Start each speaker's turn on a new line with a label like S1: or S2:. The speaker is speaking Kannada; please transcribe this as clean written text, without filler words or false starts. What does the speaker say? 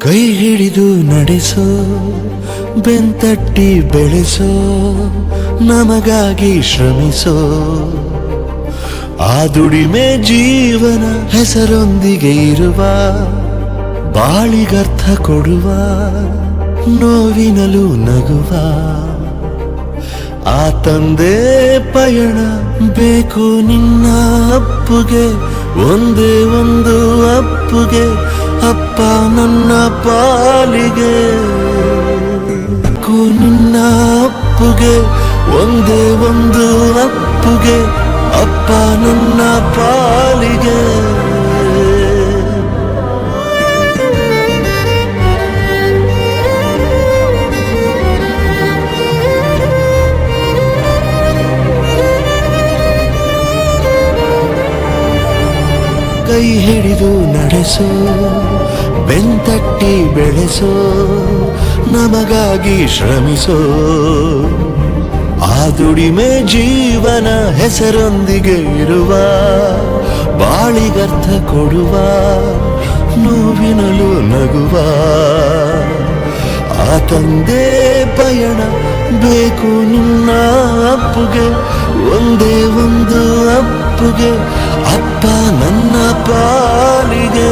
S1: ಕೈ ಹಿಡಿದು ನಡೆಸೋ ಬೆಂತಟ್ಟಿ ಬೆಳೆಸೋ ನಮಗಾಗಿ ಶ್ರಮಿಸೋ ಆ ದುಡಿಮೆ ಜೀವನ ಹೆಸರೊಂದಿಗೆ ಇರುವ ಬಾಳಿಗರ್ಥ ಕೊಡುವ ನೋವಿನಲು ನಗುವ ಆ ತಂದೆ ಪಯಣ ಬೇಕು ನಿನ್ನ ಅಪ್ಪುಗೆ ಒಂದೇ ಒಂದು ಅಪ್ಪುಗೆ ಅಪ್ಪ ನನ್ನ ಪಾಲಿಗೆ ನಿನ್ನ ಅಪ್ಪುಗೆ ಒಂದೇ ಒಂದು ಅಪ್ಪುಗೆ ಅಪ್ಪ ನನ್ನ ಪಾಲಿಗೆ ಕೈ ಹಿಡಿದು ನಡೆಸೋ ಬೆಂತಟ್ಟಿ ಬೆಳೆಸೋ ನಮಗಾಗಿ ಶ್ರಮಿಸೋ ಆ ದುಡಿಮೆ ಜೀವನ ಹೆಸರೊಂದಿಗೆ ಇರುವ ಬಾಳಿಗರ್ಥ ಕೊಡುವ ನೋವಿನಲು ನಗುವ ಆ ತಂದೆ ಪಯಣ ಬೇಕು ನಿನ್ನ ಅಪ್ಪುಗೆ ಒಂದೇ ಒಂದು ಅಪ್ಪುಗೆ ಅಪ್ಪ ನನ್ನ ಪಾಲಿಗೆ